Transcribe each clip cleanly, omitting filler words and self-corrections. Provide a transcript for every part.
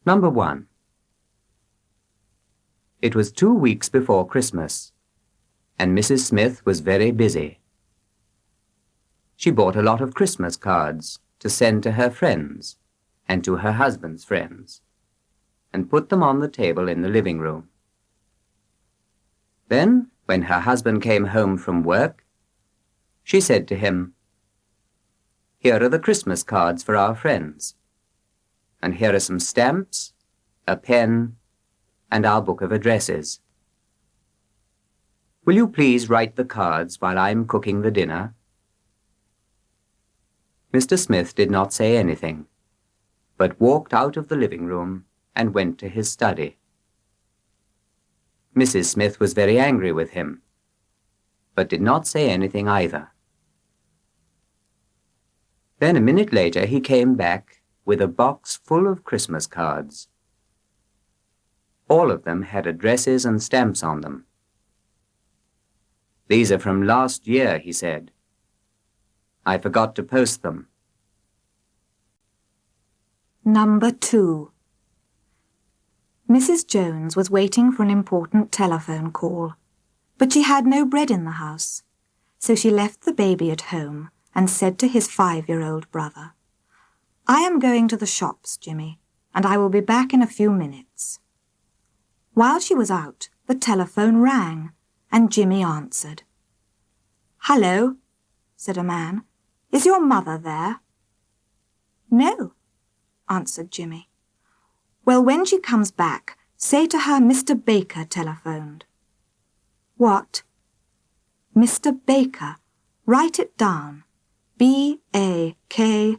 Number 1. It was 2 weeks before Christmas, and Mrs. Smith was very busy. She bought a lot of Christmas cards to send to her friends and to her husband's friends, and put them on the table in the living room. Then, when her husband came home from work, she said to him, "Here are the Christmas cards for our friends, and here are some stamps, a pen, and our book of addresses. Will you please write the cards while I'm cooking the dinner?" Mr. Smith did not say anything, but walked out of the living room and went to his study. Mrs. Smith was very angry with him, but did not say anything either. Then a minute later he came back with a box full of Christmas cards. All of them had addresses and stamps on them. "These are from last year," he said. "I forgot to post them." Number 2. Mrs. Jones was waiting for an important telephone call, but she had no bread in the house, so she left the baby at home and said to his 5-year-old brother, "I am going to the shops, Jimmy, and I will be back in a few minutes." While she was out, the telephone rang, and Jimmy answered. "Hello," said a man. "Is your mother there?" "No," answered Jimmy. "Well, when she comes back, say to her Mr. Baker telephoned." "What?" "Mr. Baker. Write it down. B-A-K-E-R.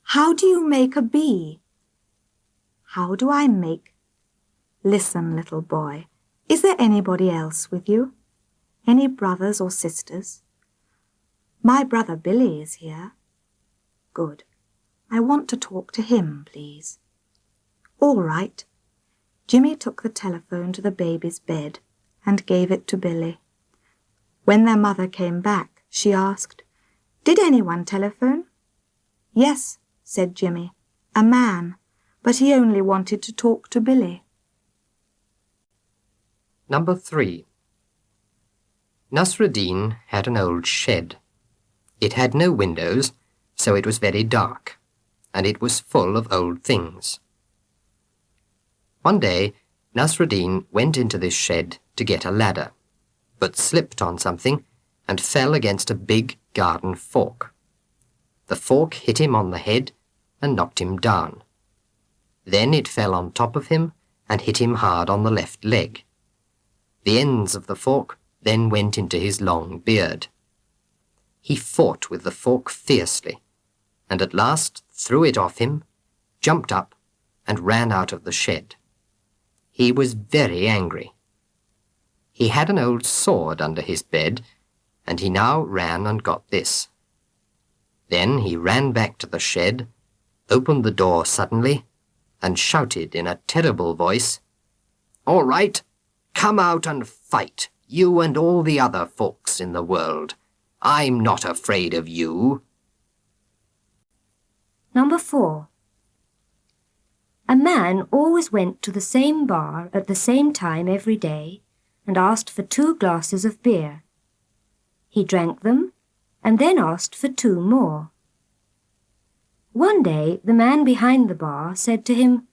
How do you make a B?" "How do I make—" "Listen, little boy. Is there anybody else with you? Any brothers or sisters?" "My brother Billy is here." "Good. I want to talk to him, please." "All right." Jimmy took the telephone to the baby's bed and gave it to Billy. When their mother came back, she asked, "Did anyone telephone?" "Yes," said Jimmy, "a man, but he only wanted to talk to Billy." Number 3. Nasruddin had an old shed. It had no windows, so it was very dark, and it was full of old things. One day, Nasruddin went into this shed to get a ladder, but slipped on something and fell against a big garden fork. The fork hit him on the head and knocked him down. Then it fell on top of him and hit him hard on the left leg. The ends of the fork then went into his long beard. He fought with the fork fiercely, and at last threw it off him, jumped up, and ran out of the shed. He was very angry. He had an old sword under his bed, and he now ran and got this. Then he ran back to the shed, opened the door suddenly, and shouted in a terrible voice, "All right, come out and fight, you and all the other folks in the world. I'm not afraid of you." Number 4. A man always went to the same bar at the same time every day and asked for 2 glasses of beer. He drank them and then asked for 2 more. One day the man behind the bar said to him,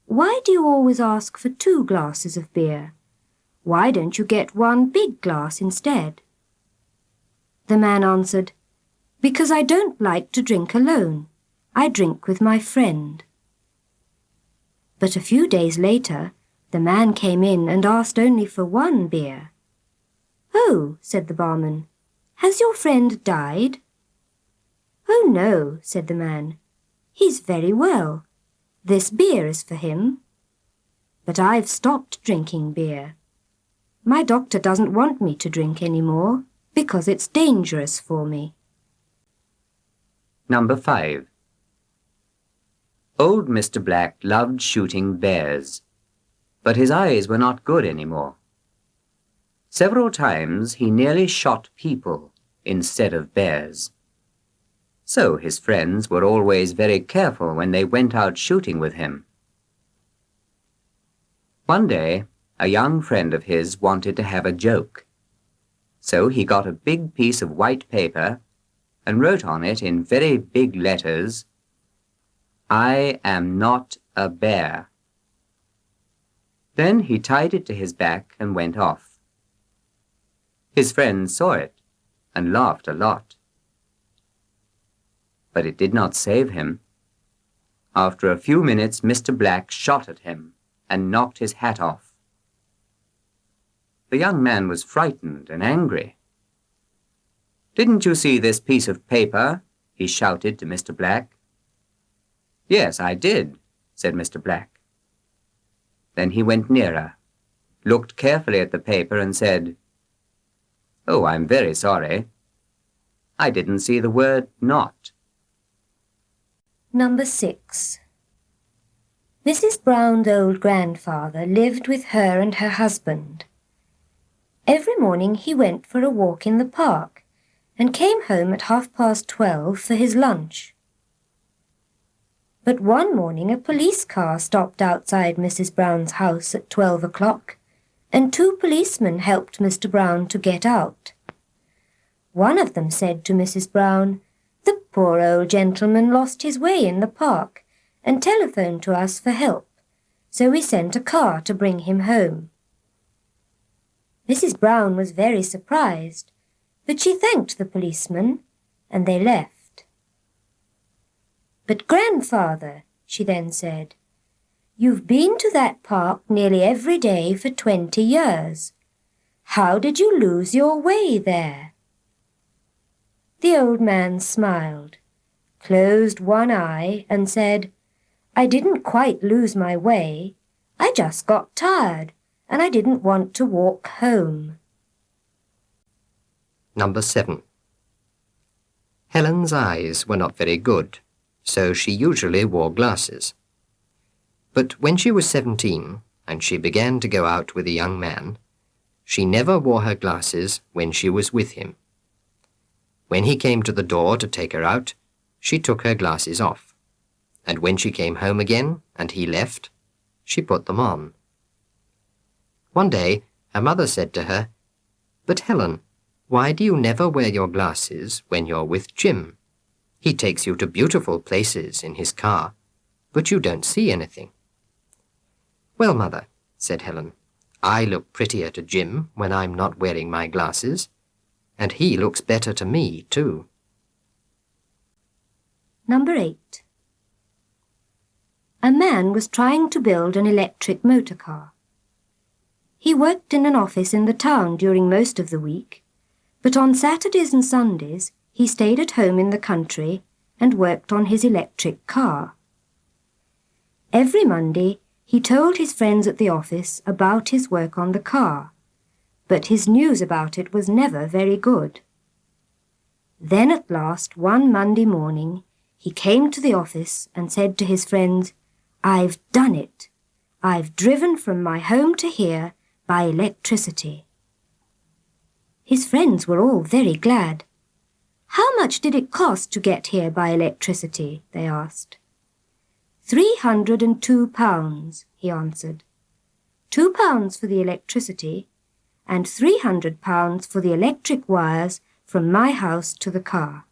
"Why do you always ask for 2 glasses of beer? Why don't you get 1 big glass instead?" The man answered, "Because I don't like to drink alone. I drink with my friend." But a few days later, the man came in and asked only for 1 beer. "Oh," said the barman, "has your friend died?" "Oh, no," said the man. "He's very well. This beer is for him." "But I've stopped drinking beer. My doctor doesn't want me to drink any more because it's dangerous for me." Number 5. Old Mr. Black loved shooting bears, but his eyes were not good anymore. Several times he nearly shot people instead of bears. So his friends were always very careful when they went out shooting with him. One day, a young friend of his wanted to have a joke. So he got a big piece of white paper and wrote on it in very big letters, "I am not a bear." Then he tied it to his back and went off. His friends saw it and laughed a lot. But it did not save him. After a few minutes, Mr. Black shot at him and knocked his hat off. The young man was frightened and angry. "Didn't you see this piece of paper?" he shouted to Mr. Black. "Yes, I did," said Mr. Black. Then he went nearer, looked carefully at the paper and said, "Oh, I'm very sorry. I didn't see the word not." Number 6. Mrs. Brown's old grandfather lived with her and her husband. Every morning he went for a walk in the park and came home at 12:30 for his lunch. But one morning a police car stopped outside Mrs. Brown's house at 12 o'clock, and 2 policemen helped Mr. Brown to get out. One of them said to Mrs. Brown, "The poor old gentleman lost his way in the park and telephoned to us for help, so we sent a car to bring him home." Mrs. Brown was very surprised, but she thanked the policeman, and they left. "But, grandfather," she then said, "you've been to that park nearly every day for 20 years. How did you lose your way there?" The old man smiled, closed one eye, and said, "I didn't quite lose my way. I just got tired, and I didn't want to walk home." Number 7. Helen's eyes were not very good, so she usually wore glasses. But when she was 17 and she began to go out with a young man, she never wore her glasses when she was with him. When he came to the door to take her out, she took her glasses off, and when she came home again and he left, she put them on. One day, her mother said to her, "But Helen, why do you never wear your glasses when you're with Jim? He takes you to beautiful places in his car, but you don't see anything." "Well, Mother," said Helen, "I look prettier to Jim when I'm not wearing my glasses, and he looks better to me, too." Number 8. A man was trying to build an electric motor car. He worked in an office in the town during most of the week, but on Saturdays and Sundays he stayed at home in the country and worked on his electric car. Every Monday he told his friends at the office about his work on the car, but his news about it was never very good. Then at last, one Monday morning, he came to the office and said to his friends, "I've done it. I've driven from my home to here by electricity." His friends were all very glad. "How much did it cost to get here by electricity?" they asked. £302, he answered. £2 for the electricity, and £300 for the electric wires from my house to the car.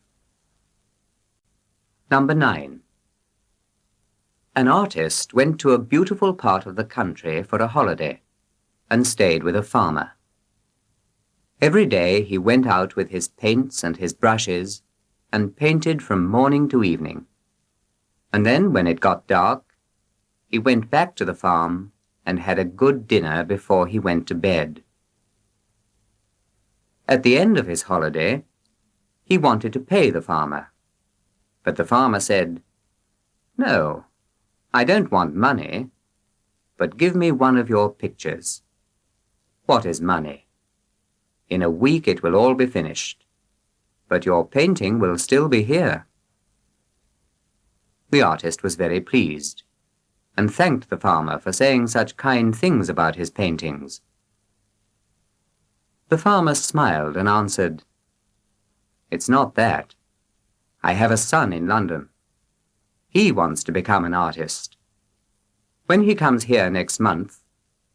Number 9. An artist went to a beautiful part of the country for a holiday and stayed with a farmer. Every day he went out with his paints and his brushes and painted from morning to evening. And then, when it got dark, he went back to the farm and had a good dinner before he went to bed. At the end of his holiday, he wanted to pay the farmer, but the farmer said, "No, I don't want money, but give me one of your pictures." "What is money? In a week it will all be finished, but your painting will still be here." The artist was very pleased and thanked the farmer for saying such kind things about his paintings. The farmer smiled and answered, "It's not that. I have a son in London. He wants to become an artist. When he comes here next month,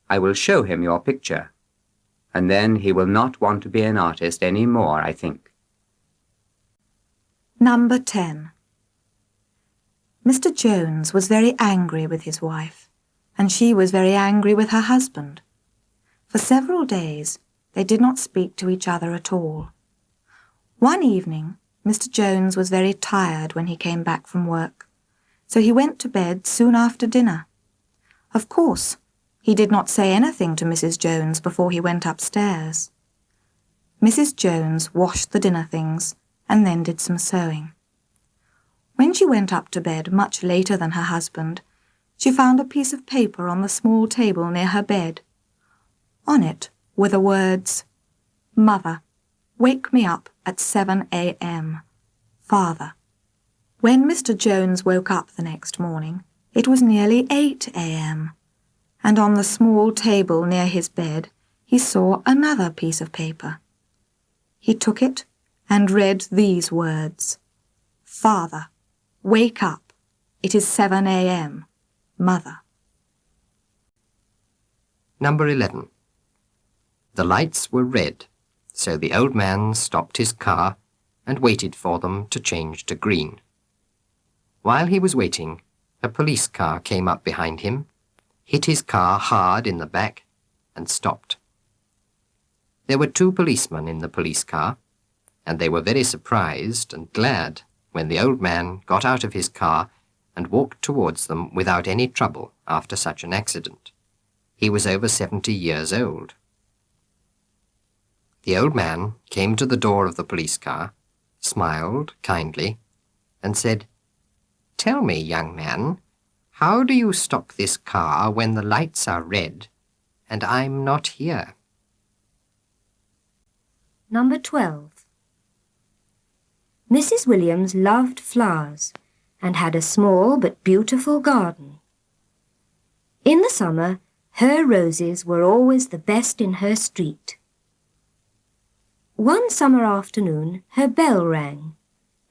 I will show him your picture, and then he will not want to be an artist any more, I think. Number 10. Mr. Jones was very angry with his wife, and she was very angry with her husband. For several days, they did not speak to each other at all. One evening, Mr. Jones was very tired when he came back from work, so he went to bed soon after dinner. Of course, he did not say anything to Mrs. Jones before he went upstairs. Mrs. Jones washed the dinner things and then did some sewing. When she went up to bed much later than her husband, she found a piece of paper on the small table near her bed. On it were the words, "Mother, wake me up at 7 a.m. Father." When Mr. Jones woke up the next morning, it was nearly 8 a.m., and on the small table near his bed he saw another piece of paper. He took it and read these words, "Father, wake up. It is 7 a.m. Mother." Number 11. The lights were red, so the old man stopped his car and waited for them to change to green. While he was waiting, a police car came up behind him, hit his car hard in the back, and stopped. There were 2 policemen in the police car, and they were very surprised and glad when the old man got out of his car and walked towards them without any trouble after such an accident. He was over 70 years old. The old man came to the door of the police car, smiled kindly, and said, "Tell me, young man, how do you stop this car when the lights are red and I'm not here?" Number 12. Mrs. Williams loved flowers and had a small but beautiful garden. In the summer, her roses were always the best in her street. One summer afternoon, her bell rang,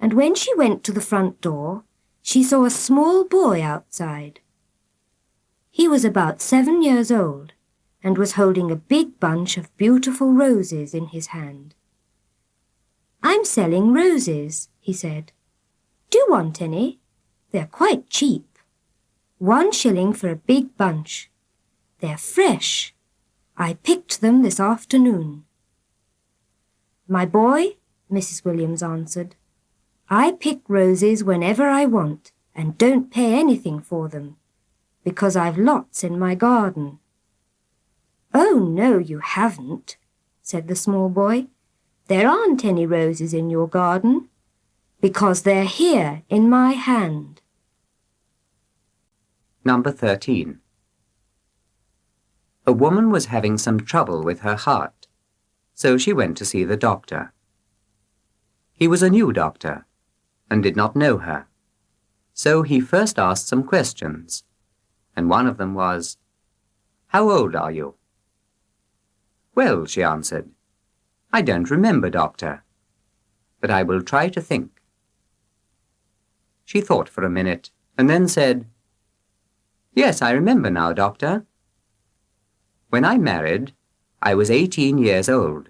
and when she went to the front door, she saw a small boy outside. He was about 7 years old and was holding a big bunch of beautiful roses in his hand. "I'm selling roses," he said. "Do you want any? They're quite cheap. 1 shilling for a big bunch. They're fresh. I picked them this afternoon." "My boy," Mrs. Williams answered, "I pick roses whenever I want and don't pay anything for them, because I've lots in my garden." "Oh, no, you haven't," said the small boy. "There aren't any roses in your garden, because they're here in my hand." Number 13. A woman was having some trouble with her heart, so she went to see the doctor. He was a new doctor and did not know her, so he first asked some questions, and one of them was, "How old are you?" "Well," she answered, "I don't remember, doctor, but I will try to think." She thought for a minute and then said, "Yes, I remember now, doctor. When I married, I was 18 years old,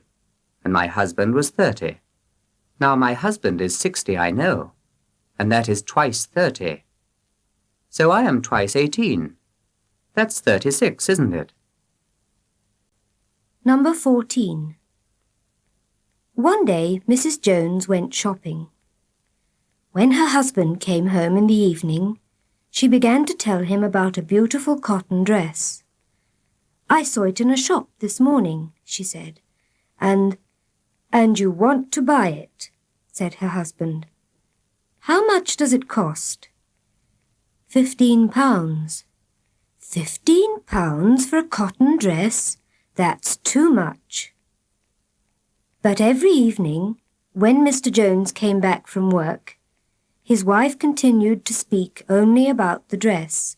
and my husband was 30. Now my husband is 60, I know, and that is twice 30. So I am twice 18. That's 36, isn't it?" Number 14. One day, Mrs. Jones went shopping. When her husband came home in the evening, she began to tell him about a beautiful cotton dress. "I saw it in a shop this morning," she said, "and you want to buy it," said her husband. "How much does it cost?" £15. £15 for a cotton dress? That's too much. But every evening, when Mr. Jones came back from work, his wife continued to speak only about the dress,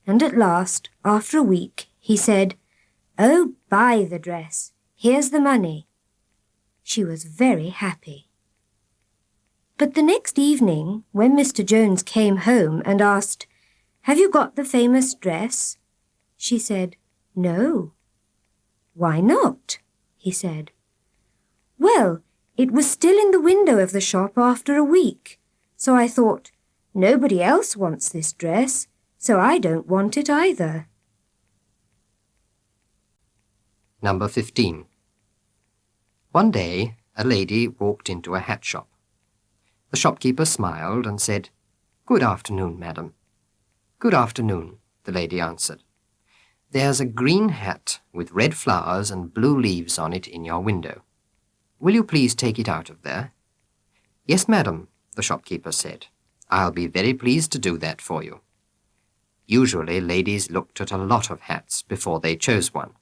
and at last, after a week, he said, "Oh, buy the dress. Here's the money." She was very happy. But the next evening, when Mr. Jones came home and asked, "Have you got the famous dress?" she said, "No." "Why not?" he said. "Well, it was still in the window of the shop after a week, so I thought, nobody else wants this dress, so I don't want it either." Number 15. One day, a lady walked into a hat shop. The shopkeeper smiled and said, "Good afternoon, madam." "Good afternoon," the lady answered. "There's a green hat with red flowers and blue leaves on it in your window. Will you please take it out of there?" "Yes, madam," the shopkeeper said. "I'll be very pleased to do that for you." Usually, ladies looked at a lot of hats before they chose one,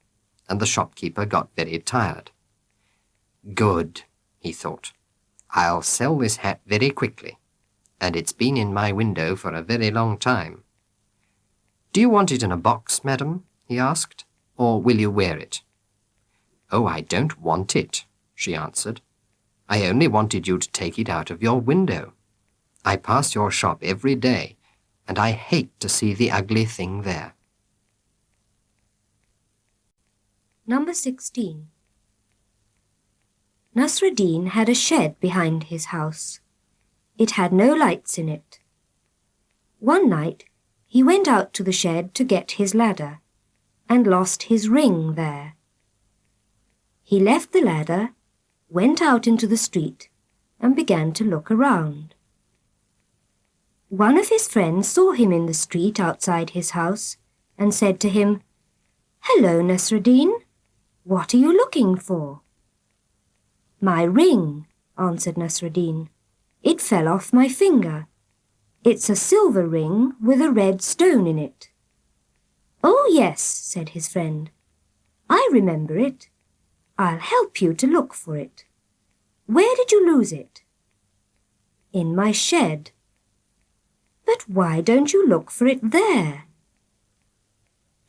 and the shopkeeper got very tired. "Good," he thought. "I'll sell this hat very quickly, and it's been in my window for a very long time." "Do you want it in a box, madam?" he asked, "or will you wear it?" "Oh, I don't want it," she answered. "I only wanted you to take it out of your window. I pass your shop every day, and I hate to see the ugly thing there." Number 16. Nasruddin had a shed behind his house. It had no lights in it. One night he went out to the shed to get his ladder, and lost his ring there. He left the ladder, went out into the street, and began to look around. One of his friends saw him in the street outside his house, and said to him, "Hello, Nasruddin, what are you looking for?" "My ring," answered Nasruddin. "It fell off my finger. It's a silver ring with a red stone in it." "Oh, yes," said his friend. "I remember it. I'll help you to look for it. Where did you lose it?" "In my shed." "But why don't you look for it there?"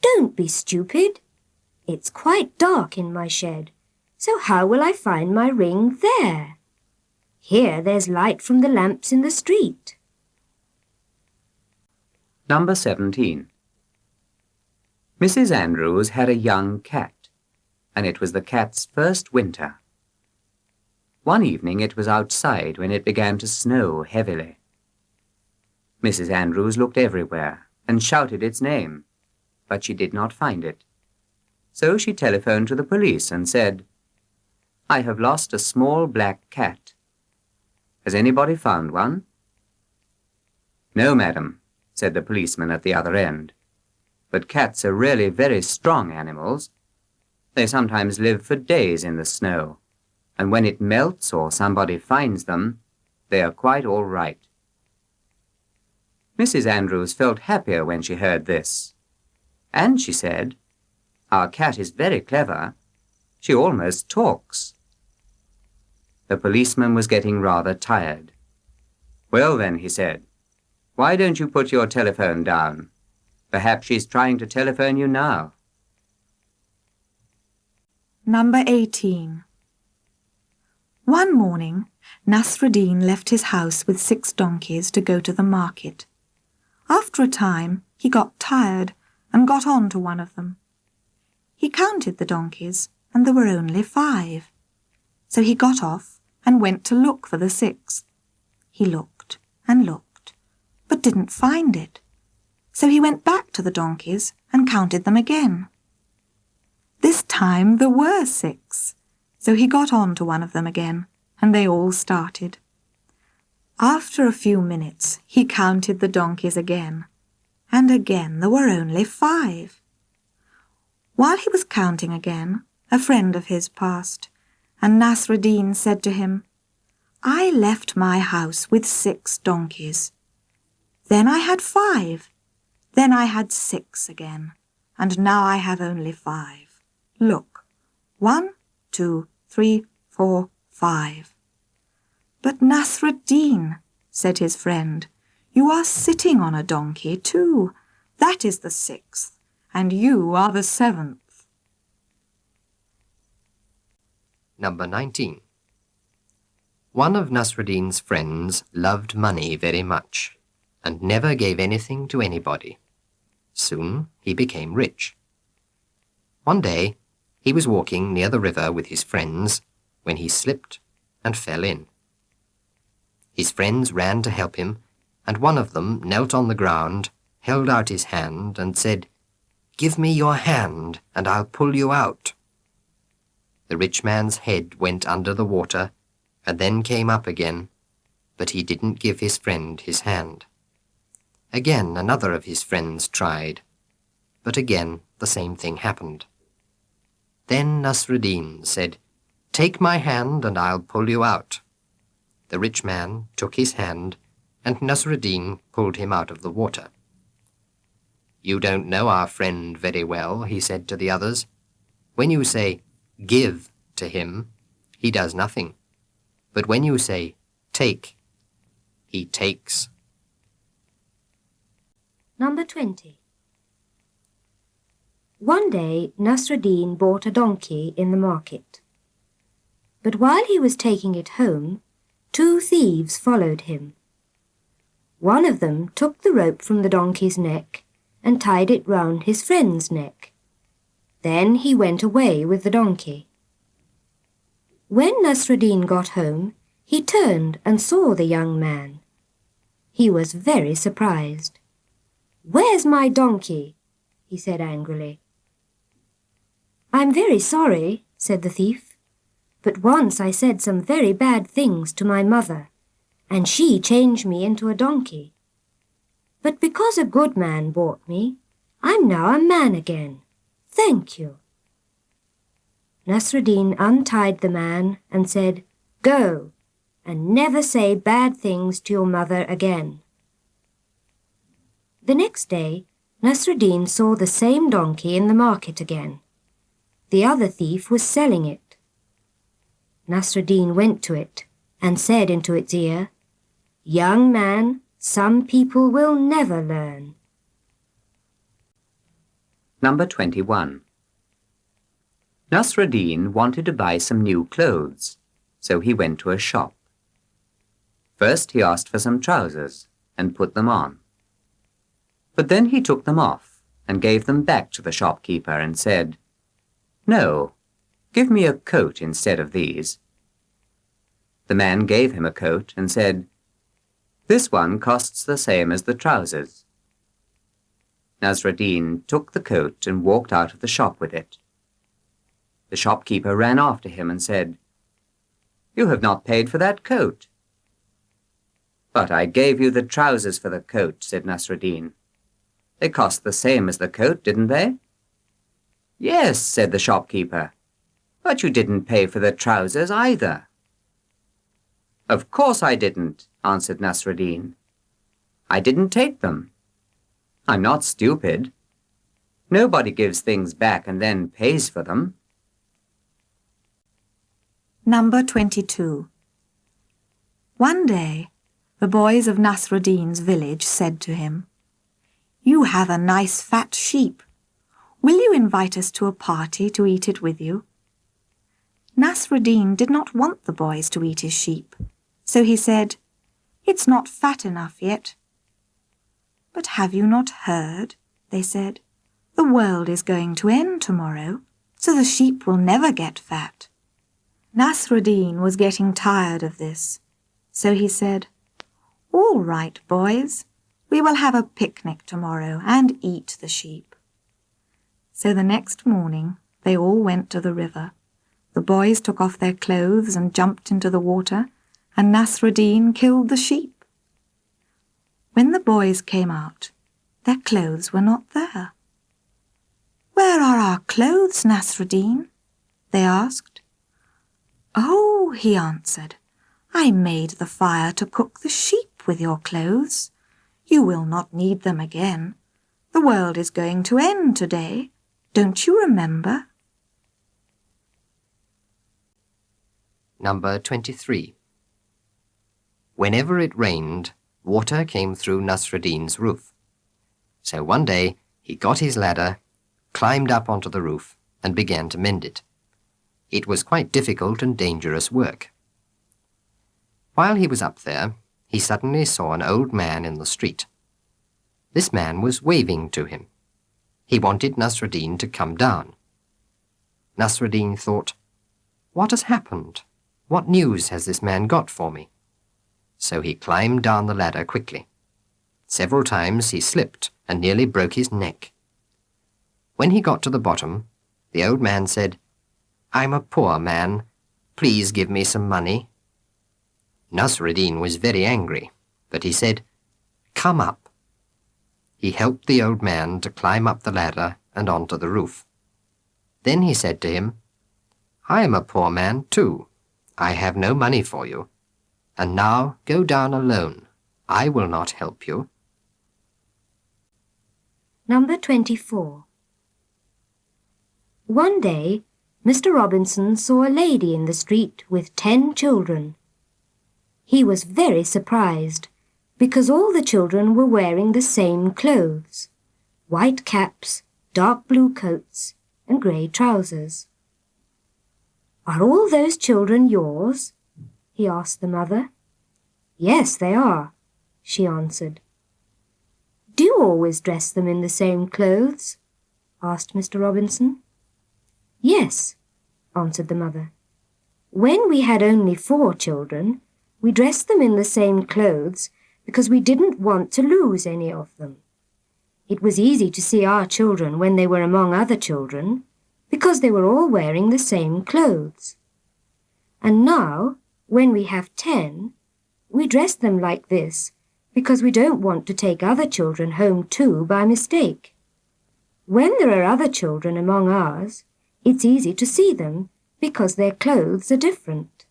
"Don't be stupid. It's quite dark in my shed, so how will I find my ring there? Here there's light from the lamps in the street." Number 17. Mrs. Andrews had a young cat, and it was the cat's first winter. One evening it was outside when it began to snow heavily. Mrs. Andrews looked everywhere and shouted its name, but she did not find it. So she telephoned to the police and said, "I have lost a small black cat. Has anybody found one?" "No, madam," said the policeman at the other end. "But cats are really very strong animals. They sometimes live for days in the snow, and when it melts or somebody finds them, they are quite all right." Mrs. Andrews felt happier when she heard this. And she said, "Our cat is very clever. She almost talks." The policeman was getting rather tired. "Well then," he said, "why don't you put your telephone down? Perhaps she's trying to telephone you now." Number 18. One morning, Nasruddin left his house with 6 donkeys to go to the market. After a time, he got tired and got on to one of them. He counted the donkeys, and there were only 5. So he got off and went to look for the 6th. He looked and looked, but didn't find it. So he went back to the donkeys and counted them again. This time there were 6, so he got on to one of them again, and they all started. After a few minutes, he counted the donkeys again, and again there were only 5. While he was counting again, a friend of his passed, and Nasruddin said to him, "I left my house with 6 donkeys. Then I had 5. Then I had 6 again, and now I have only 5. Look, 1, 2, 3, 4, 5. "But Nasruddin," said his friend, "you are sitting on a donkey too. That is the 6th, and you are the 7th. Number 19. One of Nasruddin's friends loved money very much and never gave anything to anybody. Soon he became rich. One day he was walking near the river with his friends when he slipped and fell in. His friends ran to help him, and one of them knelt on the ground, held out his hand and said, "Give me your hand and I'll pull you out." The rich man's head went under the water and then came up again, but he didn't give his friend his hand. Again another of his friends tried, but again the same thing happened. Then Nasruddin said, "Take my hand and I'll pull you out." The rich man took his hand, and Nasruddin pulled him out of the water. "You don't know our friend very well," he said to the others. "When you say, 'give' to him, he does nothing. But when you say, 'take,' he takes." Number 20. One day Nasruddin bought a donkey in the market. But while he was taking it home, 2 thieves followed him. One of them took the rope from the donkey's neck and tied it round his friend's neck. Then he went away with the donkey. When Nasruddin got home, he turned and saw the young man. He was very surprised. "Where's my donkey?" he said angrily. "I'm very sorry," said the thief, "but once I said some very bad things to my mother, and she changed me into a donkey. But because a good man bought me, I'm now a man again. Thank you." Nasruddin untied the man and said, "Go, and never say bad things to your mother again." The next day, Nasruddin saw the same donkey in the market again. The other thief was selling it. Nasruddin went to it and said into its ear, "Young man, some people will never learn." Number 21. Nasruddin wanted to buy some new clothes, so he went to a shop. First he asked for some trousers and put them on. But then he took them off and gave them back to the shopkeeper and said, "No, give me a coat instead of these." The man gave him a coat and said, "This one costs the same as the trousers." Nasruddin took the coat and walked out of the shop with it. The shopkeeper ran after him and said, "You have not paid for that coat." "But I gave you the trousers for the coat," said Nasruddin. "They cost the same as the coat, didn't they?" "Yes," said the shopkeeper, "but you didn't pay for the trousers either." "Of course I didn't," answered Nasruddin. "I didn't take them. I'm not stupid. Nobody gives things back and then pays for them." Number 22. One day, the boys of Nasruddin's village said to him, "You have a nice fat sheep. Will you invite us to a party to eat it with you?" Nasruddin did not want the boys to eat his sheep, so he said, "It's not fat enough yet." "But have you not heard?" they said. "The world is going to end tomorrow, so the sheep will never get fat." Nasruddin was getting tired of this, so he said, "All right, boys, we will have a picnic tomorrow and eat the sheep." So the next morning they all went to the river. The boys took off their clothes and jumped into the water, and Nasruddin killed the sheep. When the boys came out, their clothes were not there. "Where are our clothes, Nasruddin?" they asked. "Oh," he answered, "I made the fire to cook the sheep with your clothes. You will not need them again. The world is going to end today. Don't you remember?" Number 23. Whenever it rained, water came through Nasruddin's roof. So one day he got his ladder, climbed up onto the roof, and began to mend it. It was quite difficult and dangerous work. While he was up there, he suddenly saw an old man in the street. This man was waving to him. He wanted Nasruddin to come down. Nasruddin thought, "What has happened? What news has this man got for me?" So he climbed down the ladder quickly. Several times he slipped and nearly broke his neck. When he got to the bottom, the old man said, "I'm a poor man. Please give me some money." Nasruddin was very angry, but he said, "Come up." He helped the old man to climb up the ladder and onto the roof. Then he said to him, "I am a poor man too. I have no money for you. And now go down alone. I will not help you." Number 24. One day, Mr. Robinson saw a lady in the street with 10 children. He was very surprised because all the children were wearing the same clothes: white caps, dark blue coats, and grey trousers. "Are all those children yours?" he asked the mother. "Yes, they are," she answered. "Do you always dress them in the same clothes?" asked Mr. Robinson. "Yes," answered the mother. "When we had only 4 children, we dressed them in the same clothes because we didn't want to lose any of them. It was easy to see our children when they were among other children, because they were all wearing the same clothes. And now, when we have 10, we dress them like this because we don't want to take other children home too by mistake. When there are other children among ours, it's easy to see them because their clothes are different."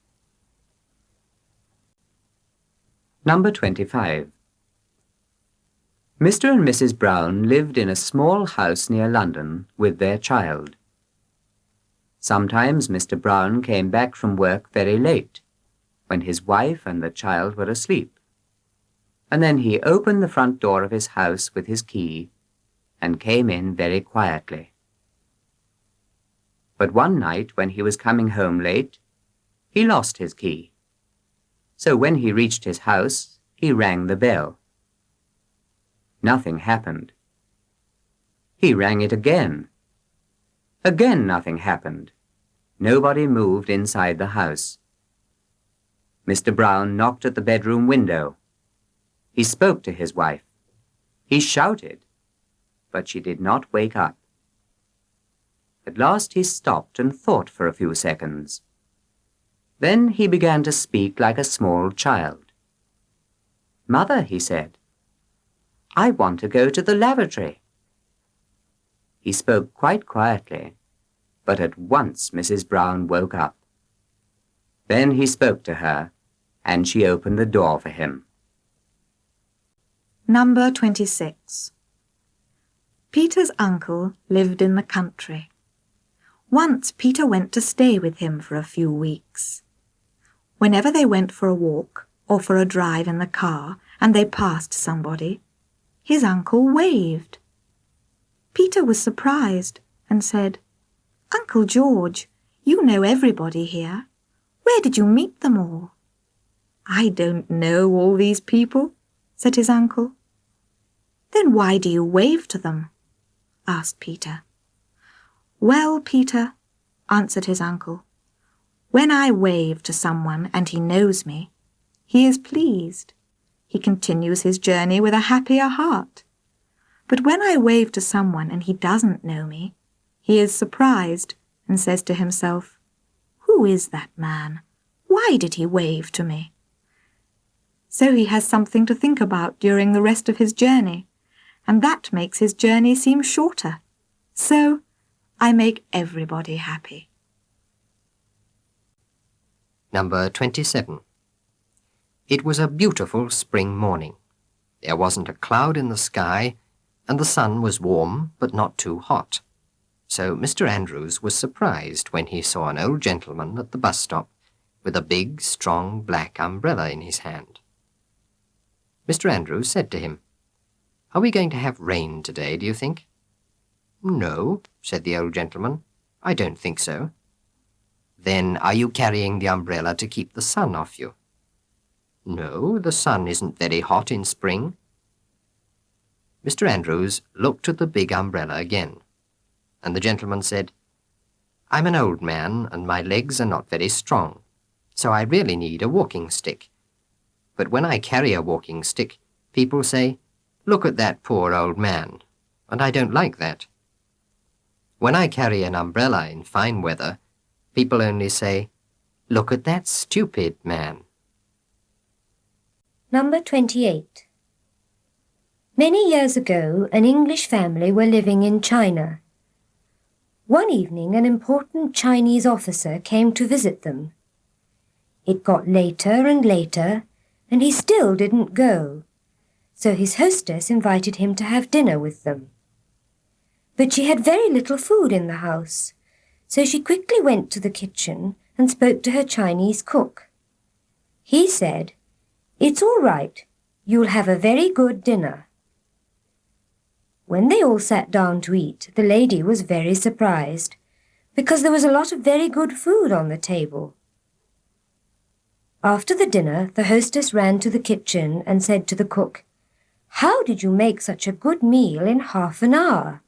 Number 25. Mr. and Mrs. Brown lived in a small house near London with their child. Sometimes Mr. Brown came back from work very late, when his wife and the child were asleep, and then he opened the front door of his house with his key and came in very quietly. But one night when he was coming home late, he lost his key. So when he reached his house, he rang the bell. Nothing happened. He rang it again. Again nothing happened. Nobody moved inside the house. Mr. Brown knocked at the bedroom window. He spoke to his wife. He shouted, but she did not wake up. At last he stopped and thought for a few seconds. Then he began to speak like a small child. "Mother," he said, "I want to go to the lavatory." He spoke quite quietly, but at once Mrs. Brown woke up. Then he spoke to her, and she opened the door for him. Number 26. Peter's uncle lived in the country. Once Peter went to stay with him for a few weeks. Whenever they went for a walk or for a drive in the car and they passed somebody, his uncle waved. Peter was surprised and said, "Uncle George, you know everybody here. Where did you meet them all?" "I don't know all these people," said his uncle. "Then why do you wave to them?" asked Peter. "Well, Peter," answered his uncle, "when I wave to someone and he knows me, he is pleased. He continues his journey with a happier heart. But when I wave to someone and he doesn't know me, he is surprised and says to himself, 'Who is that man? Why did he wave to me?' So he has something to think about during the rest of his journey, and that makes his journey seem shorter. So I make everybody happy." Number 27. It was a beautiful spring morning. There wasn't a cloud in the sky, and the sun was warm but not too hot. So Mr. Andrews was surprised when he saw an old gentleman at the bus stop with a big, strong black umbrella in his hand. Mr. Andrews said to him, "Are we going to have rain today, do you think?" "No," said the old gentleman, "I don't think so." "Then are you carrying the umbrella to keep the sun off you?" No, the sun isn't very hot in spring. Mr. Andrews looked at the big umbrella again, and the gentleman said, I'm an old man, and my legs are not very strong, so I really need a walking stick. But when I carry a walking stick, people say, Look at that poor old man, and I don't like that. When I carry an umbrella in fine weather, people only say, Look at that stupid man. Number 28. Many years ago, an English family were living in China. One evening, an important Chinese officer came to visit them. It got later and later, and he still didn't go, so his hostess invited him to have dinner with them. But she had very little food in the house, so she quickly went to the kitchen and spoke to her Chinese cook. He said, It's all right, you'll have a very good dinner. When they all sat down to eat, the lady was very surprised, because there was a lot of very good food on the table. After the dinner, the hostess ran to the kitchen and said to the cook, How did you make such a good meal in half an hour?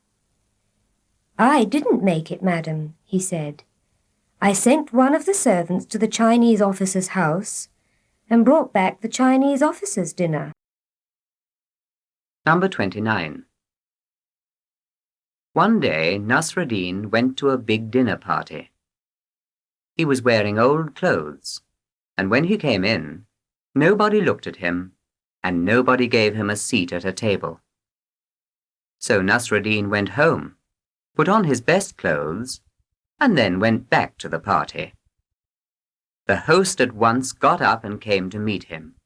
I didn't make it, madam, he said. I sent one of the servants to the Chinese officer's house and brought back the Chinese officer's dinner. Number 29. One day, Nasruddin went to a big dinner party. He was wearing old clothes, and when he came in, nobody looked at him, and nobody gave him a seat at a table. So Nasruddin went home, put on his best clothes, and then went back to the party. The host at once got up and came to meet him.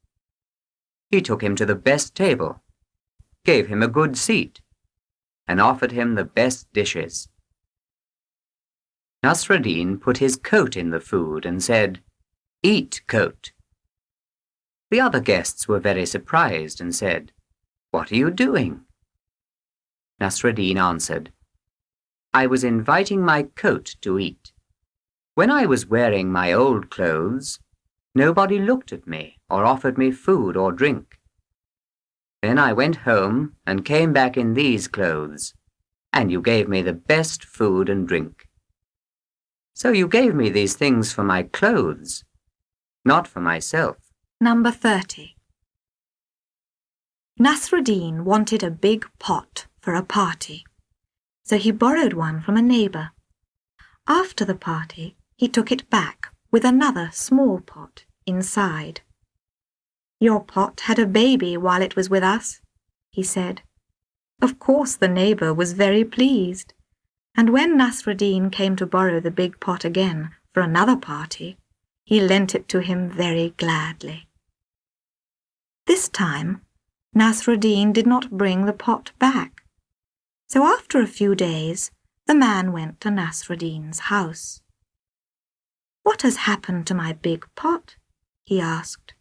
He took him to the best table, gave him a good seat, and offered him the best dishes. Nasruddin put his coat in the food and said, Eat, coat. The other guests were very surprised and said, What are you doing? Nasruddin answered, I was inviting my coat to eat. When I was wearing my old clothes, nobody looked at me or offered me food or drink. Then I went home and came back in these clothes, and you gave me the best food and drink. So you gave me these things for my clothes, not for myself. Number 30. Nasruddin wanted a big pot for a party, so he borrowed one from a neighbour. After the party, he took it back with another small pot inside. Your pot had a baby while it was with us, he said. Of course the neighbour was very pleased, and when Nasruddin came to borrow the big pot again for another party, he lent it to him very gladly. This time, Nasruddin did not bring the pot back, so after a few days, the man went to Nasruddin's house. What has happened to my big pot? He asked.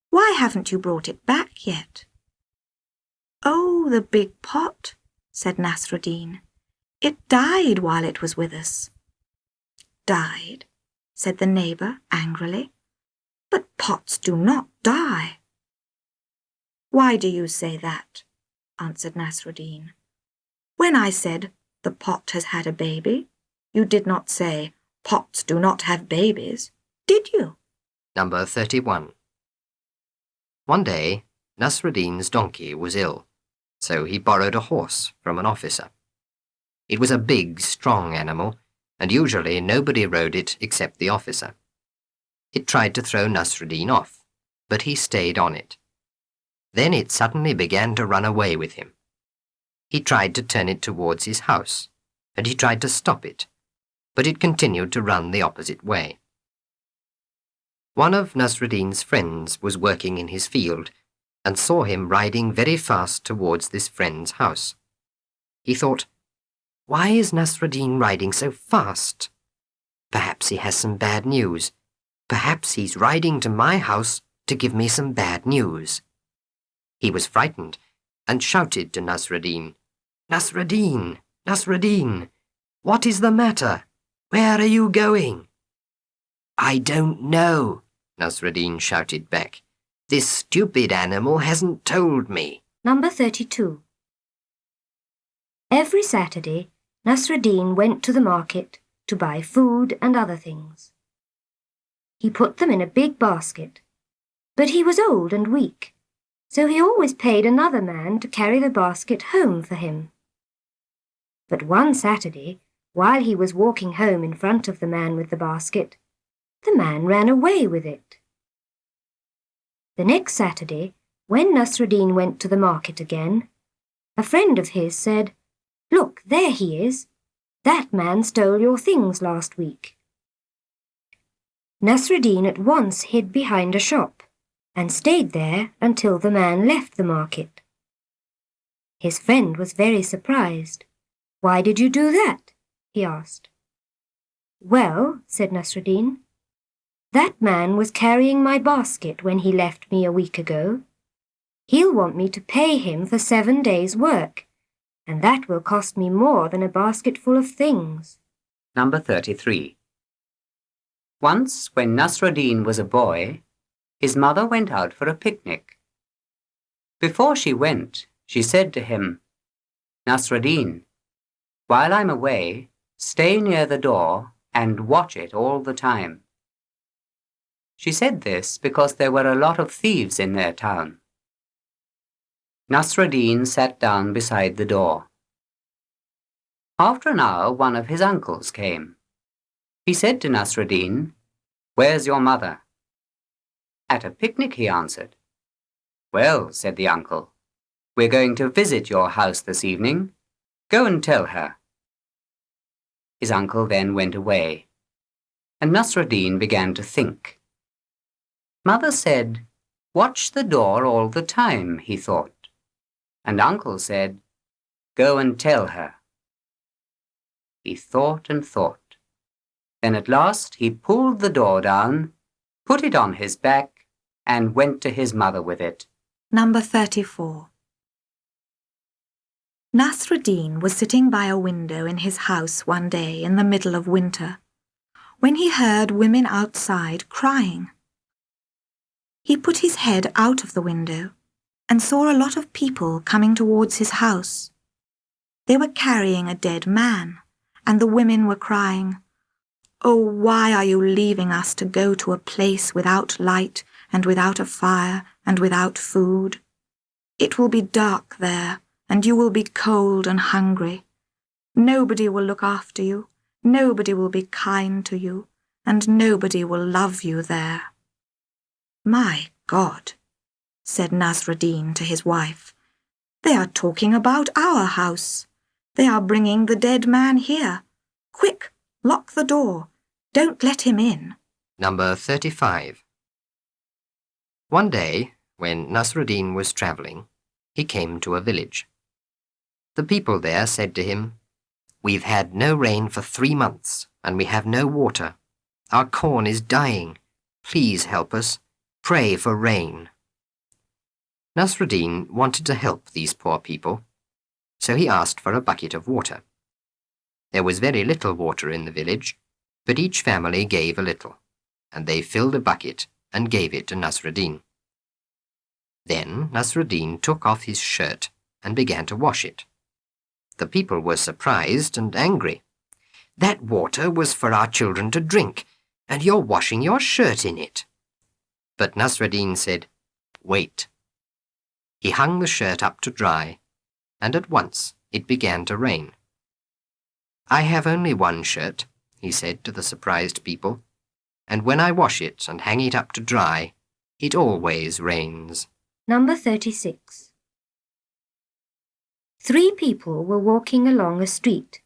Why haven't you brought it back yet? Oh, the big pot, said Nasruddin. It died while it was with us. Died, said the neighbour angrily. But pots do not die. Why do you say that? Answered Nasruddin. When I said the pot has had a baby, you did not say pots do not have babies, did you? Number 31. One day, Nasruddin's donkey was ill, so he borrowed a horse from an officer. It was a big, strong animal, and usually nobody rode it except the officer. It tried to throw Nasruddin off, but he stayed on it. Then it suddenly began to run away with him. He tried to turn it towards his house, and he tried to stop it, but it continued to run the opposite way. One of Nasruddin's friends was working in his field and saw him riding very fast towards this friend's house. He thought, Why is Nasruddin riding so fast? Perhaps he has some bad news. Perhaps he's riding to my house to give me some bad news. He was frightened and shouted to Nasruddin, Nasruddin, Nasruddin, what is the matter? Where are you going? I don't know, Nasruddin shouted back. This stupid animal hasn't told me. Number 32. Every Saturday, Nasruddin went to the market to buy food and other things. He put them in a big basket, but he was old and weak, so he always paid another man to carry the basket home for him. But one Saturday, while he was walking home in front of the man with the basket, the man ran away with it. The next Saturday, when Nasruddin went to the market again, a friend of his said, "Look, there he is. That man stole your things last week." Nasruddin at once hid behind a shop and stayed there until the man left the market. His friend was very surprised. "Why did you do that?" he asked. "Well," said Nasruddin, "that man was carrying my basket when he left me a week ago. He'll want me to pay him for 7 days' work, and that will cost me more than a basket full of things." Number 33. Once, when Nasruddin was a boy, his mother went out for a picnic. Before she went, she said to him, "Nasruddin, while I'm away, stay near the door and watch it all the time." She said this because there were a lot of thieves in their town. Nasruddin sat down beside the door. After an hour, one of his uncles came. He said to Nasruddin, "Where's your mother?" "At a picnic," he answered. "Well," said the uncle, "we're going to visit your house this evening. Go and tell her." His uncle then went away, and Nasruddin began to think. Mother said, "Watch the door all the time," he thought. And uncle said, "Go and tell her." He thought and thought. Then at last he pulled the door down, put it on his back, and went to his mother with it. Number 34. Nasruddin was sitting by a window in his house one day in the middle of winter, when he heard women outside crying. He put his head out of the window and saw a lot of people coming towards his house. They were carrying a dead man, and the women were crying, "Oh, why are you leaving us to go to a place without light and without a fire and without food? It will be dark there, and you will be cold and hungry. Nobody will look after you, nobody will be kind to you, and nobody will love you there." "My God," said Nasruddin to his wife, "they are talking about our house. They are bringing the dead man here. Quick, lock the door. Don't let him in." Number 35. One day, when Nasruddin was travelling, he came to a village. The people there said to him, "We've had no rain for 3 months, and we have no water. Our corn is dying. Please help us. Pray for rain." Nasruddin wanted to help these poor people, so he asked for a bucket of water. There was very little water in the village, but each family gave a little, and they filled a bucket and gave it to Nasruddin. Then Nasruddin took off his shirt and began to wash it. The people were surprised and angry. "That water was for our children to drink, and you're washing your shirt in it." But Nasruddin said, "Wait." He hung the shirt up to dry, and at once it began to rain. "I have only one shirt," he said to the surprised people, "and when I wash it and hang it up to dry, it always rains." Number 36. 3 people were walking along a street.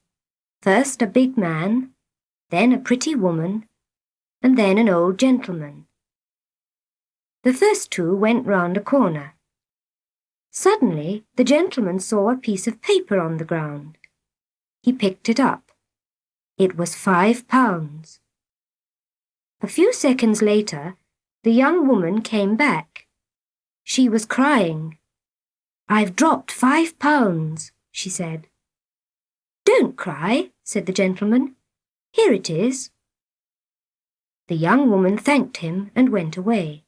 First a big man, then a pretty woman, and then an old gentleman. The first 2 went round a corner. Suddenly, the gentleman saw a piece of paper on the ground. He picked it up. It was 5 pounds. A few seconds later, the young woman came back. She was crying. "I've dropped 5 pounds," she said. "Don't cry," said the gentleman. "Here it is." The young woman thanked him and went away.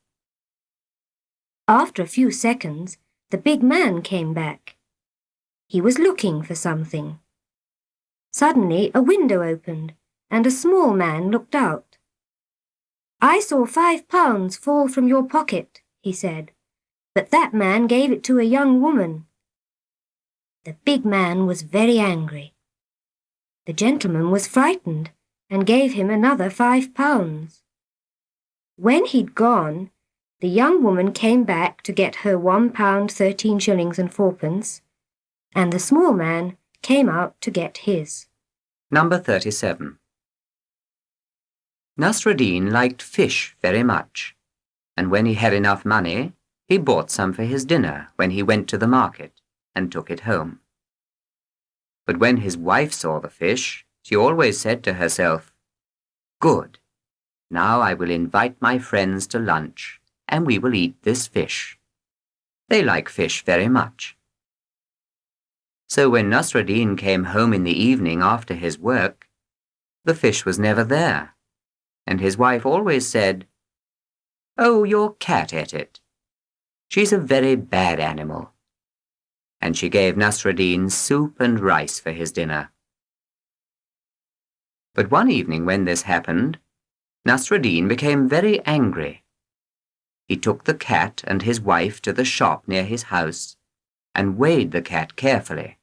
After a few seconds, the big man came back. He was looking for something. Suddenly, a window opened, and a small man looked out. "I saw £5 fall from your pocket," he said, "but that man gave it to a young woman." The big man was very angry. The gentleman was frightened and gave him another £5. When he'd gone, the young woman came back to get her £1 13 shillings and fourpence, and the small man came out to get his. Number 37. Nasruddin liked fish very much, and when he had enough money, he bought some for his dinner when he went to the market and took it home. But when his wife saw the fish, she always said to herself, "Good, now I will invite my friends to lunch, and we will eat this fish. They like fish very much." So when Nasruddin came home in the evening after his work, the fish was never there, and his wife always said, "Oh, your cat ate it. She's a very bad animal." And she gave Nasruddin soup and rice for his dinner. But one evening when this happened, Nasruddin became very angry. He took the cat and his wife to the shop near his house and weighed the cat carefully.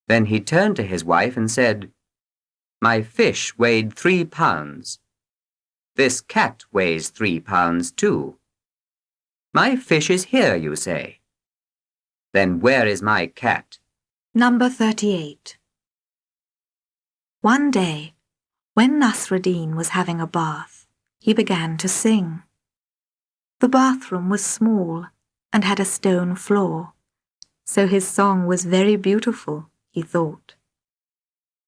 Then he turned to his wife and said, "My fish weighed 3 pounds. This cat weighs 3 pounds too. My fish is here, you say. Then where is my cat?" Number 38. One day, when Nasruddin was having a bath, he began to sing. The bathroom was small and had a stone floor, so his song was very beautiful, he thought.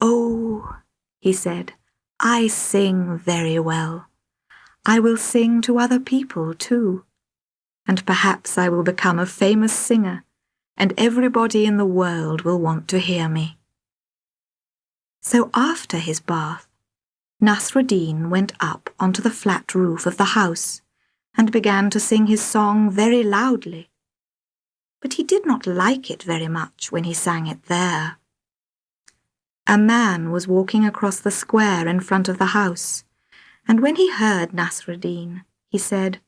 "Oh," he said, "I sing very well. I will sing to other people too, and perhaps I will become a famous singer, and everybody in the world will want to hear me." So after his bath, Nasruddin went up onto the flat roof of the house and began to sing his song very loudly. But he did not like it very much when he sang it there. A man was walking across the square in front of the house, and when he heard Nasruddin, he said,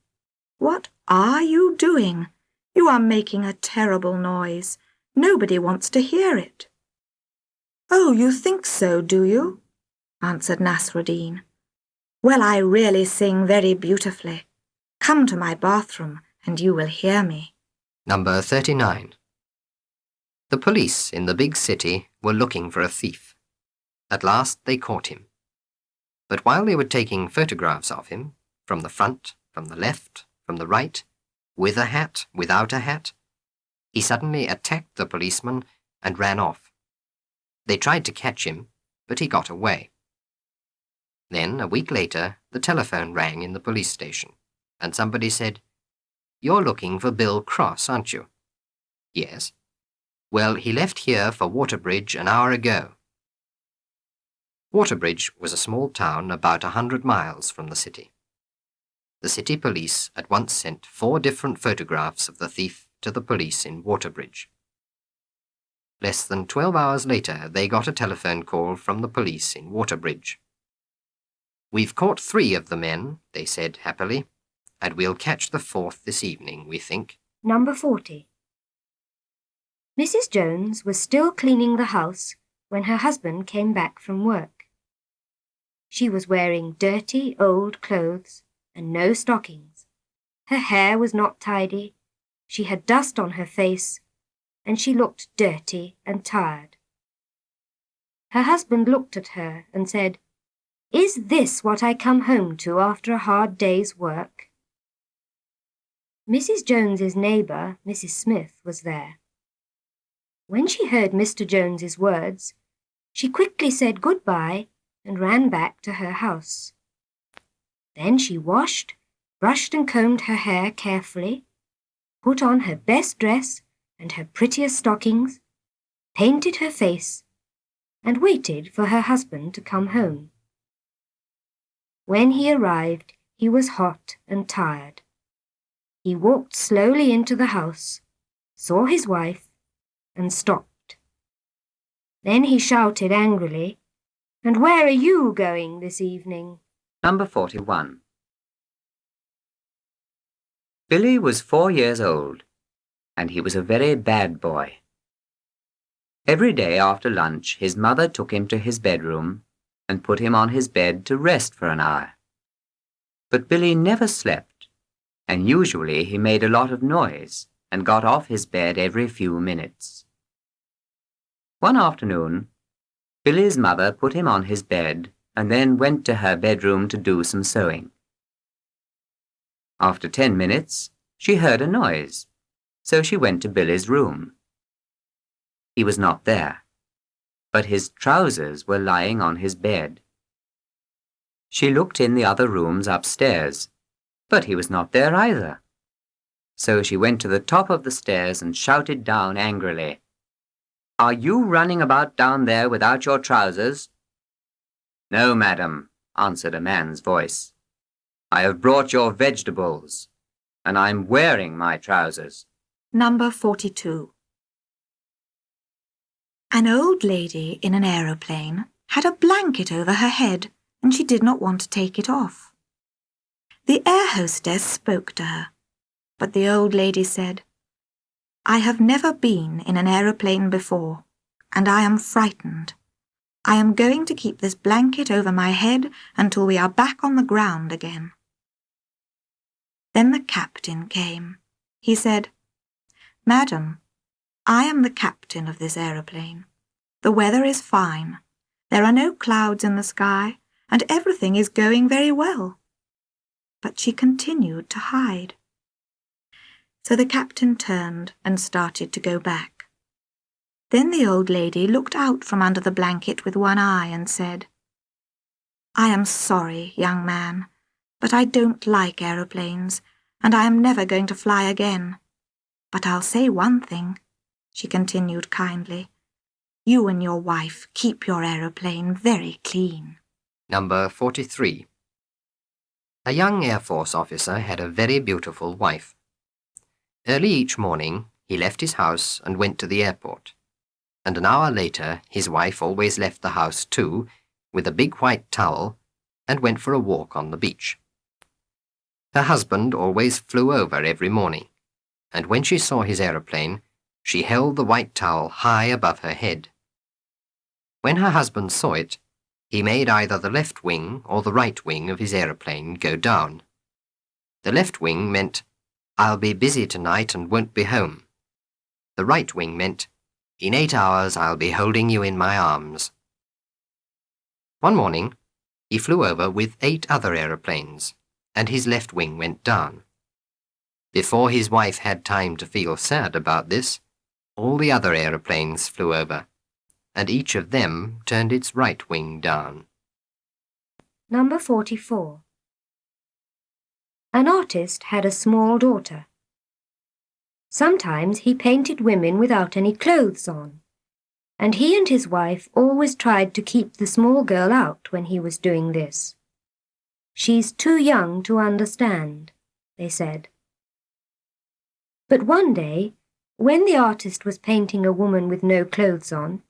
"What are you doing? You are making a terrible noise. Nobody wants to hear it." "Oh, you think so, do you?" answered Nasruddin. "Well, I really sing very beautifully. Come to my bathroom and you will hear me." Number 39. The police in the big city were looking for a thief. At last they caught him. But while they were taking photographs of him, from the front, from the left, from the right, with a hat, without a hat, he suddenly attacked the policeman and ran off. They tried to catch him, but he got away. Then, a week later, the telephone rang in the police station, and somebody said, "You're looking for Bill Cross, aren't you?" "Yes." "Well, he left here for Waterbridge an hour ago." Waterbridge was a small town about 100 miles from the city. The city police at once sent 4 different photographs of the thief to the police in Waterbridge. Less than 12 hours later, they got a telephone call from the police in Waterbridge. "We've caught 3 of the men," they said happily, "and we'll catch the 4th this evening, we think." Number 40. Mrs. Jones was still cleaning the house when her husband came back from work. She was wearing dirty old clothes and no stockings. Her hair was not tidy, she had dust on her face, and she looked dirty and tired. Her husband looked at her and said, "Is this what I come home to after a hard day's work?" Mrs. Jones's neighbour, Mrs. Smith, was there. When she heard Mr. Jones's words, she quickly said goodbye and ran back to her house. Then she washed, brushed and combed her hair carefully, put on her best dress and her prettiest stockings, painted her face, and waited for her husband to come home. When he arrived, he was hot and tired. He walked slowly into the house, saw his wife, and stopped. Then he shouted angrily, "And where are you going this evening?" Number 41. Billy was 4 years old, and he was a very bad boy. Every day after lunch, his mother took him to his bedroom and put him on his bed to rest for an hour. But Billy never slept, and usually he made a lot of noise and got off his bed every few minutes. One afternoon, Billy's mother put him on his bed and then went to her bedroom to do some sewing. After 10 minutes, she heard a noise, so she went to Billy's room. He was not there, but his trousers were lying on his bed. She looked in the other rooms upstairs, but he was not there either. So she went to the top of the stairs and shouted down angrily, "Are you running about down there without your trousers?" "No, madam," answered a man's voice. "I have brought your vegetables, and I'm wearing my trousers." Number 42. An old lady in an aeroplane had a blanket over her head, and she did not want to take it off. The air hostess spoke to her, but the old lady said, "I have never been in an aeroplane before, and I am frightened. I am going to keep this blanket over my head until we are back on the ground again." Then the captain came. He said, "Madam, I am the captain of this aeroplane. The weather is fine. There are no clouds in the sky, and everything is going very well." But she continued to hide. So the captain turned and started to go back. Then the old lady looked out from under the blanket with one eye and said, "I am sorry, young man, but I don't like aeroplanes, and I am never going to fly again. But I'll say one thing," she continued kindly. "You and your wife keep your aeroplane very clean." Number 43. A young Air Force officer had a very beautiful wife. Early each morning, he left his house and went to the airport. And an hour later, his wife always left the house too, with a big white towel, and went for a walk on the beach. Her husband always flew over every morning, and when she saw his aeroplane, she held the white towel high above her head. When her husband saw it, he made either the left wing or the right wing of his aeroplane go down. The left wing meant, "I'll be busy tonight and won't be home." The right wing meant, "In 8 hours I'll be holding you in my arms." One morning, he flew over with 8 other aeroplanes, and his left wing went down. Before his wife had time to feel sad about this, all the other aeroplanes flew over, and each of them turned its right wing down. Number 44. An artist had a small daughter. Sometimes he painted women without any clothes on, and he and his wife always tried to keep the small girl out when he was doing this. "She's too young to understand," they said. But one day, when the artist was painting a woman with no clothes on,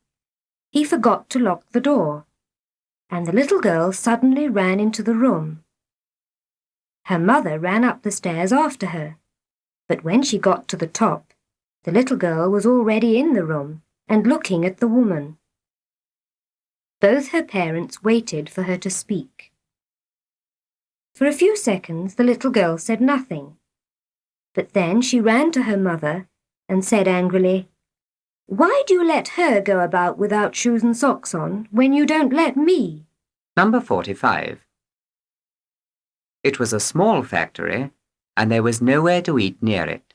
he forgot to lock the door, and the little girl suddenly ran into the room. Her mother ran up the stairs after her, but when she got to the top, the little girl was already in the room and looking at the woman. Both her parents waited for her to speak. For a few seconds, the little girl said nothing, but then she ran to her mother and said angrily, "Why do you let her go about without shoes and socks on when you don't let me?" Number 45. It was a small factory, and there was nowhere to eat near it.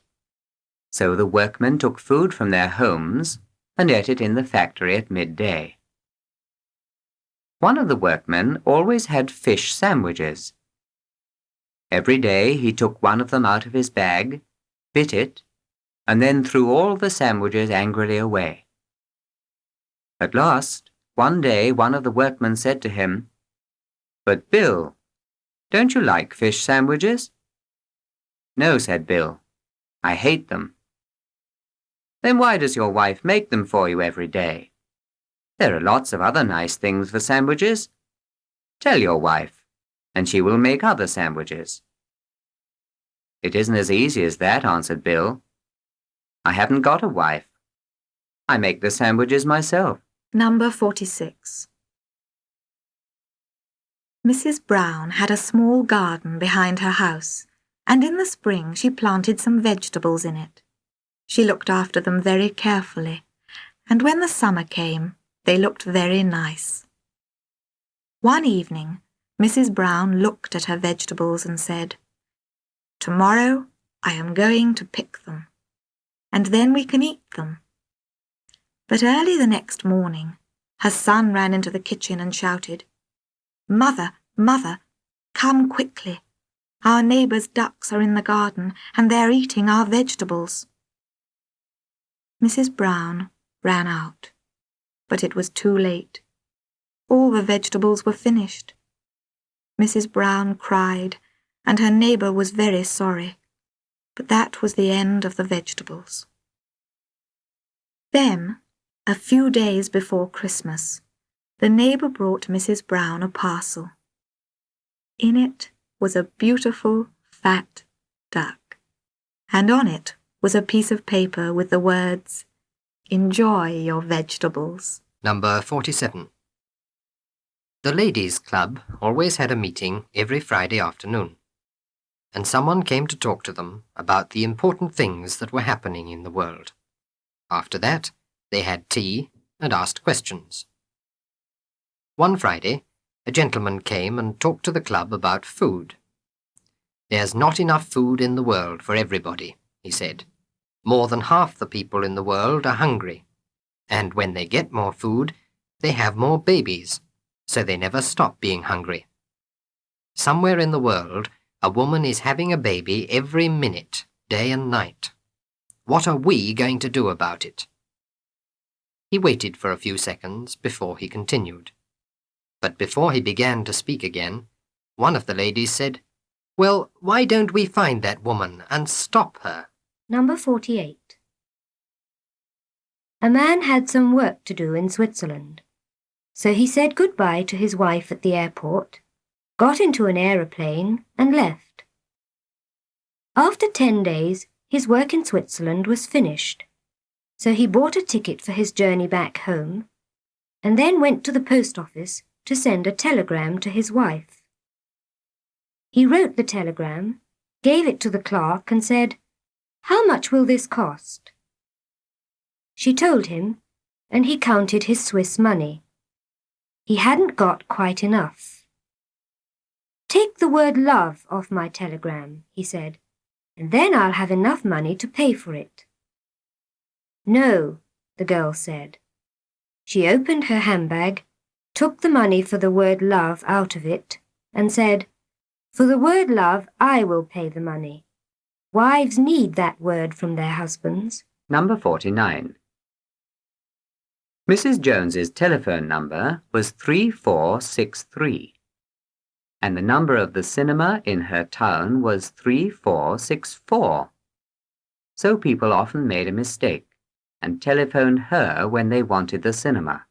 So the workmen took food from their homes and ate it in the factory at midday. One of the workmen always had fish sandwiches. Every day he took one of them out of his bag, bit it, and then threw all the sandwiches angrily away. At last, one day one of the workmen said to him, "But Bill, don't you like fish sandwiches?" No, said Bill. I hate them. Then why does your wife make them for you every day? There are lots of other nice things for sandwiches. Tell your wife, and she will make other sandwiches. It isn't as easy as that, answered Bill. I haven't got a wife. I make the sandwiches myself. Number 46. Mrs. Brown had a small garden behind her house, and in the spring she planted some vegetables in it. She looked after them very carefully, and when the summer came, they looked very nice. One evening, Mrs. Brown looked at her vegetables and said, "Tomorrow I am going to pick them, and then we can eat them." But early the next morning, her son ran into the kitchen and shouted, "Mother, Mother, come quickly. Our neighbour's ducks are in the garden, and they're eating our vegetables." Mrs. Brown ran out, but it was too late. All the vegetables were finished. Mrs. Brown cried, and her neighbour was very sorry, but that was the end of the vegetables. Then, a few days before Christmas, the neighbour brought Mrs. Brown a parcel. In it was a beautiful, fat duck, and on it was a piece of paper with the words, "Enjoy your vegetables." Number 47. The Ladies' Club always had a meeting every Friday afternoon, and someone came to talk to them about the important things that were happening in the world. After that, they had tea and asked questions. One Friday, a gentleman came and talked to the club about food. "There's not enough food in the world for everybody," he said. "More than half the people in the world are hungry, and when they get more food, they have more babies, so they never stop being hungry. Somewhere in the world, a woman is having a baby every minute, day and night. What are we going to do about it?" He waited for a few seconds before he continued. But before he began to speak again, one of the ladies said, "Well, why don't we find that woman and stop her?" Number 48. A man had some work to do in Switzerland, so he said goodbye to his wife at the airport, got into an aeroplane and left. After 10 days, his work in Switzerland was finished, so he bought a ticket for his journey back home, and then went to the post office to send a telegram to his wife. He wrote the telegram, gave it to the clerk and said, "How much will this cost?" She told him, and he counted his Swiss money. He hadn't got quite enough. "Take the word love off my telegram," he said, "and then I'll have enough money to pay for it." "No," the girl said. She opened her handbag, took the money for the word love out of it, and said, "For the word love, I will pay the money. Wives need that word from their husbands." Number 49. Mrs. Jones's telephone number was 3463, and the number of the cinema in her town was 3464. So people often made a mistake and telephoned her when they wanted the cinema.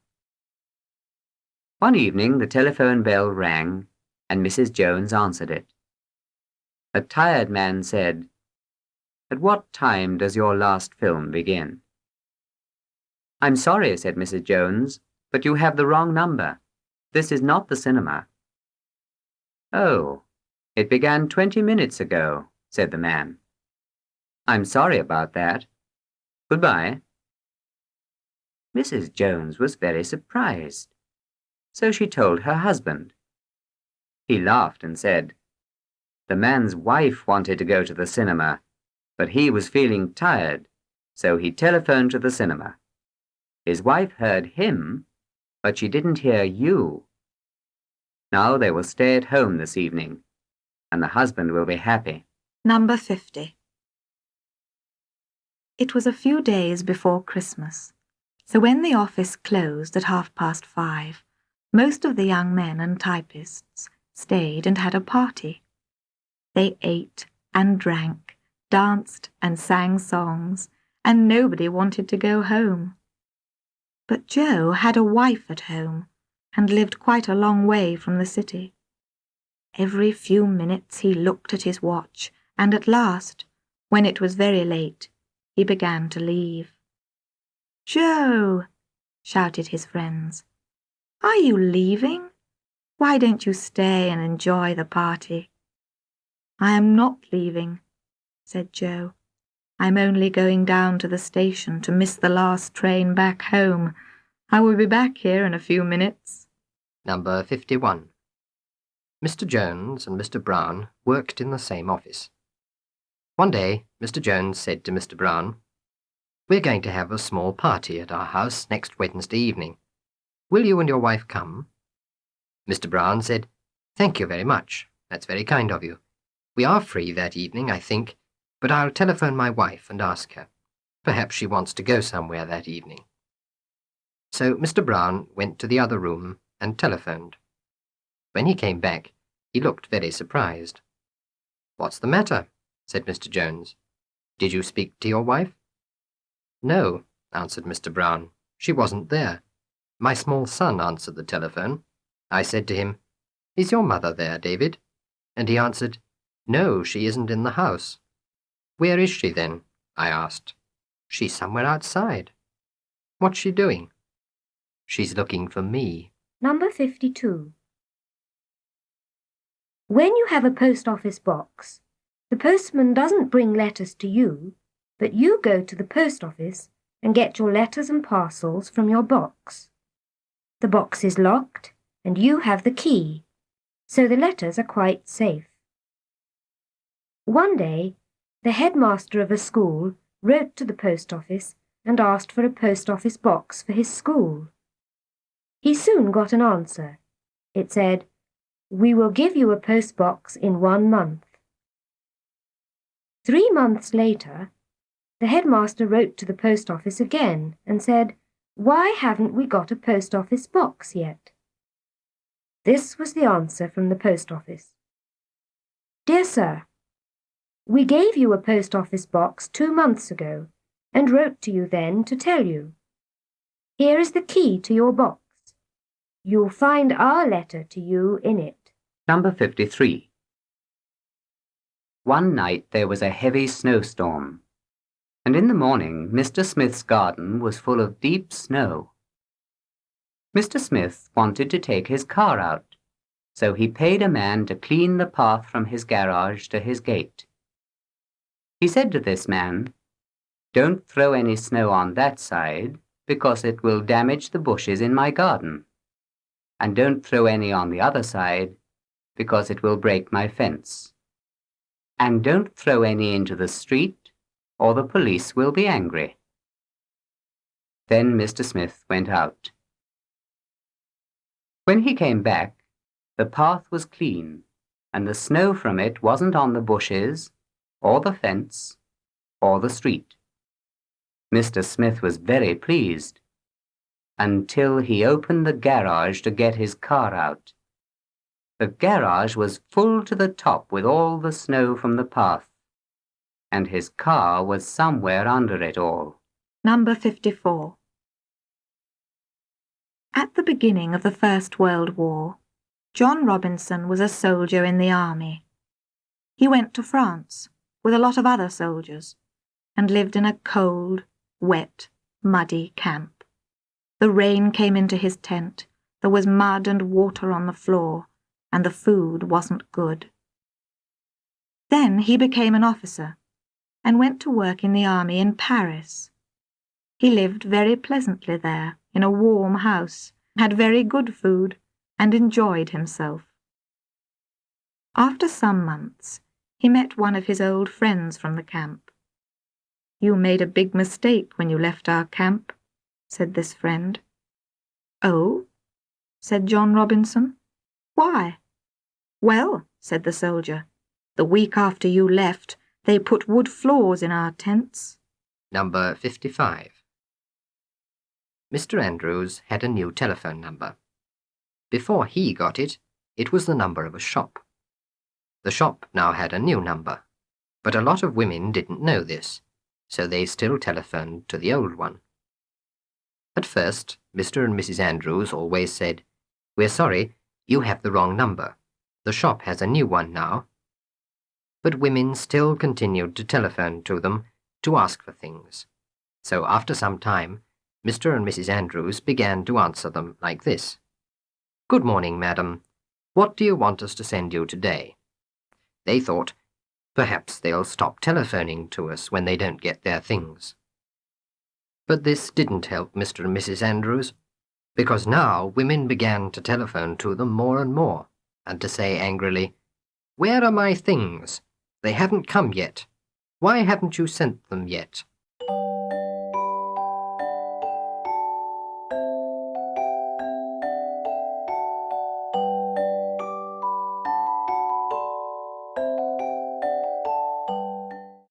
One evening the telephone bell rang and Mrs. Jones answered it. A tired man said, "At what time does your last film begin?" "I'm sorry," said Mrs. Jones, "but you have the wrong number. This is not the cinema." "Oh, it began 20 minutes ago," said the man. "I'm sorry about that. Goodbye." Mrs. Jones was very surprised, so she told her husband. He laughed and said, "The man's wife wanted to go to the cinema, but he was feeling tired, so he telephoned to the cinema. His wife heard him, but she didn't hear you. Now they will stay at home this evening, and the husband will be happy." Number 50. It was a few days before Christmas, so when the office closed at 5:30, most of the young men and typists stayed and had a party. They ate and drank, danced and sang songs, and nobody wanted to go home. But Joe had a wife at home and lived quite a long way from the city. Every few minutes he looked at his watch, and at last, when it was very late, he began to leave. "Joe!" shouted his friends. "Are you leaving? Why don't you stay and enjoy the party?" "I am not leaving," said Joe. "I'm only going down to the station to miss the last train back home. I will be back here in a few minutes." Number 51. Mr. Jones and Mr. Brown worked in the same office. One day, Mr. Jones said to Mr. Brown, "We're going to have a small party at our house next Wednesday evening. Will you and your wife come?" Mr. Brown said, "Thank you very much. That's very kind of you. We are free that evening, I think, but I'll telephone my wife and ask her. Perhaps she wants to go somewhere that evening." So Mr. Brown went to the other room and telephoned. When he came back, he looked very surprised. "What's the matter?" said Mr. Jones. "Did you speak to your wife?" "No," answered Mr. Brown. "She wasn't there. My small son answered the telephone. I said to him, 'Is your mother there, David?' And he answered, 'No, she isn't in the house.' 'Where is she then?' I asked. 'She's somewhere outside.' 'What's she doing?' 'She's looking for me.'" Number 52. When you have a post office box, the postman doesn't bring letters to you, but you go to the post office and get your letters and parcels from your box. The box is locked and you have the key, so the letters are quite safe. One day, the headmaster of a school wrote to the post office and asked for a post office box for his school. He soon got an answer. It said, "We will give you a post box in 1 month." 3 months later, the headmaster wrote to the post office again and said, "Why haven't we got a post office box yet?" This was the answer from the post office. "Dear sir, we gave you a post office box 2 months ago and wrote to you then to tell you. Here is the key to your box. You'll find our letter to you in it." Number 53. One night there was a heavy snowstorm, and in the morning Mr. Smith's garden was full of deep snow. Mr. Smith wanted to take his car out, so he paid a man to clean the path from his garage to his gate. He said to this man, "Don't throw any snow on that side, because it will damage the bushes in my garden. And don't throw any on the other side, because it will break my fence. And don't throw any into the street, or the police will be angry." Then Mr. Smith went out. When he came back, the path was clean, and the snow from it wasn't on the bushes, or the fence, or the street. Mr. Smith was very pleased, until he opened the garage to get his car out. The garage was full to the top with all the snow from the path, and his car was somewhere under it all. Number 54. At the beginning of the First World War, John Robinson was a soldier in the army. He went to France with a lot of other soldiers and lived in a cold, wet, muddy camp. The rain came into his tent, there was mud and water on the floor, and the food wasn't good. Then he became an officer and went to work in the army in Paris. He lived very pleasantly there, in a warm house, had very good food, and enjoyed himself. After some months, he met one of his old friends from the camp. "You made a big mistake when you left our camp," said this friend. "Oh?" said John Robinson. "Why?" "Well," said the soldier, "the week after you left, they put wood floors in our tents." Number 55. Mr. Andrews had a new telephone number. Before he got it, it was the number of a shop. The shop now had a new number, But a lot of women didn't know this, so they still telephoned to the old one. At first, Mr. and Mrs. Andrews always said, "We're sorry, you have the wrong number. The shop has a new one now." But women still continued to telephone to them to ask for things. So after some time, Mr. and Mrs. Andrews began to answer them like this. "Good morning, madam. What do you want us to send you today?" They thought, perhaps they'll stop telephoning to us when they don't get their things. But this didn't help Mr. and Mrs. Andrews, because now women began to telephone to them more and more, and to say angrily, "Where are my things? They haven't come yet. Why haven't you sent them yet?"